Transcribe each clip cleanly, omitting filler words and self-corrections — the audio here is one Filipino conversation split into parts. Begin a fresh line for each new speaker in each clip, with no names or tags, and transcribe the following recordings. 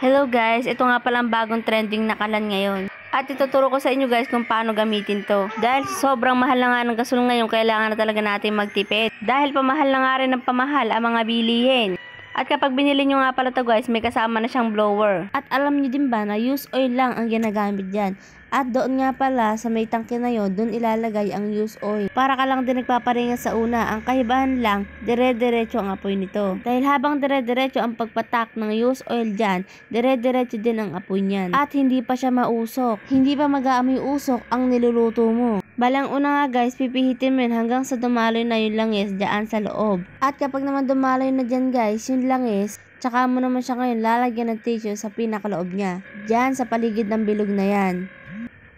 Hello guys, ito nga palang bagong trending na kalan ngayon. At ituturo ko sa inyo guys kung paano gamitin to. Dahil sobrang mahal na nga ng gasol ngayon, kailangan na talaga natin magtipid. Dahil pamahal na nga rin ng pamahal ang mga bilihin. At kapag binili nyo nga pala to guys, may kasama na siyang blower. At alam nyo din ba na used oil lang ang ginagamit dyan. At doon nga pala sa may tangke na yon, doon ilalagay ang used oil. Para ka lang din nagpaparinga sa una. Ang kahibahan lang, dire-diretso ang apoy nito. Dahil habang dire-diretso ang pagpatak ng used oil dyan, dire-diretso din ang apoy niyan. At hindi pa siya mausok. Hindi pa mag-aamoy usok ang niluluto mo. Balang una nga guys, pipihitin mo yun hanggang sa dumaloy na yung langis dyan sa loob. At kapag naman dumaloy na dyan guys, yung langis, tsaka mo naman siya ngayon lalagyan ng tissue sa pinakaloob niya. Dyan sa paligid ng bilog na yan.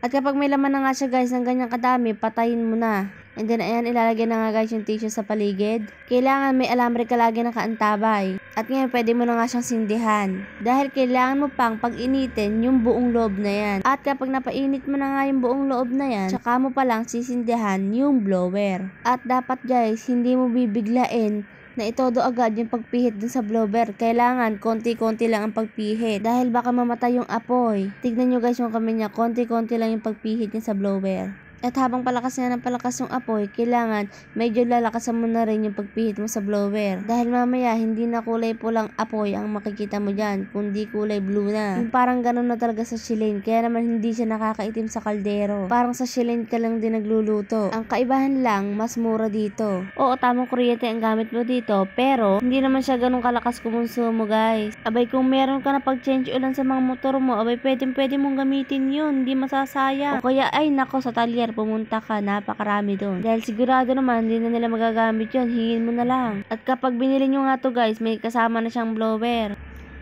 At kapag may laman na nga siya guys ng ganyang kadami, patayin mo na. And then ayan, ilalagay na nga guys yung tissue sa paligid. Kailangan may alambre ka lagi nakaantabay. At ngayon pwede mo na nga siyang sindihan. Dahil kailangan mo pang pag-initin yung buong loob na yan. At kapag napainit mo na nga yung buong loob na yan, tsaka mo palang sisindihan yung blower. At dapat guys, hindi mo bibiglain na itodo agad yung pagpihit dun sa blower. Kailangan konti-konti lang ang pagpihit dahil baka mamatay yung apoy. Tignan nyo guys yung kamay niya, konti-konti lang yung pagpihit niya sa blower. At habang palakas nga ng palakas yung apoy, kailangan medyo lalakasan mo na rin yung pagpihit mo sa blower. Dahil mamaya hindi na kulay pulang apoy ang makikita mo dyan, kundi kulay blue na. Yung parang ganun na talaga sa shilane, kaya naman hindi siya nakakaitim sa kaldero. Parang sa shilane ka lang din nagluluto. Ang kaibahan lang, mas mura dito. Oo, tamang kuryente ang gamit mo dito, pero hindi naman siya ganun kalakas kumonsumo guys. Abay, kung meron ka na pag-change ulan sa mga motor mo, abay pwede mong gamitin yun, hindi masasayang. O kaya ay nako, sa talyer pumunta ka, napakarami doon. Dahil sigurado naman, hindi na nila magagamit yun, hingin mo na lang. At kapag binili nyo nga to guys, may kasama na siyang blower.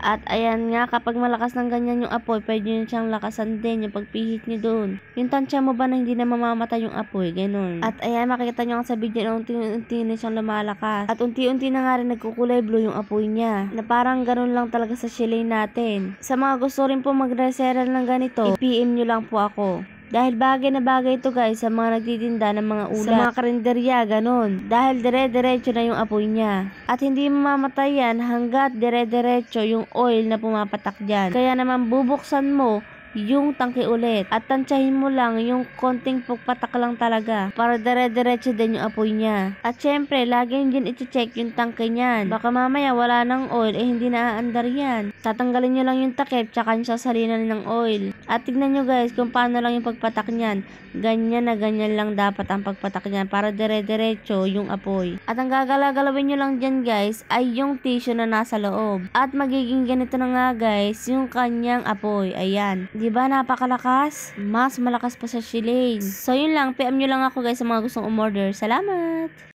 At ayan nga, kapag malakas ng ganyan yung apoy, pwede nyo siyang lakasan din yung pagpihit nyo doon. Yung tansya mo ba na hindi na mamamatay yung apoy, ganun. At ayan, makikita nyo nga sa video na unti-unti na siyang lumalakas. At unti-unti na nga rin nagkukulay blue yung apoy niya. Na parang ganun lang talaga sa shilane natin. Sa mga gusto rin po mag-reseral ng ganito, i-PM nyo lang po ako. Dahil bagay na bagay ito guys sa mga nagtitinda ng mga ulam, sa mga karinderya, ganun. Dahil dire-diretso na yung apoy niya. At hindi mamamatay yan hanggat dire-diretso yung oil na pumapatak dyan. Kaya naman bubuksan mo yung tangke ulit. At tansyahin mo lang yung konting pagpatak lang talaga para dire-diretso din yung apoy niya. At syempre, lagi nyo dyan iti-check yung tangke niyan. Baka mamaya wala ng oil, hindi na aandar yan. Tatanggalin nyo lang yung takip, tsaka nyo sasalinan ng oil. At tignan nyo guys kung paano lang yung pagpatak niyan. Ganyan na ganyan lang dapat ang pagpatak niyan para dire-diretso yung apoy. At ang gagalagalawin nyo lang dyan guys ay yung tissue na nasa loob. At magiging ganito na nga guys yung kanyang apoy. Ayan. Diba napakalakas? Mas malakas pa sa shilane. So yun lang, PM nyo lang ako guys sa mga gustong umorder. Salamat!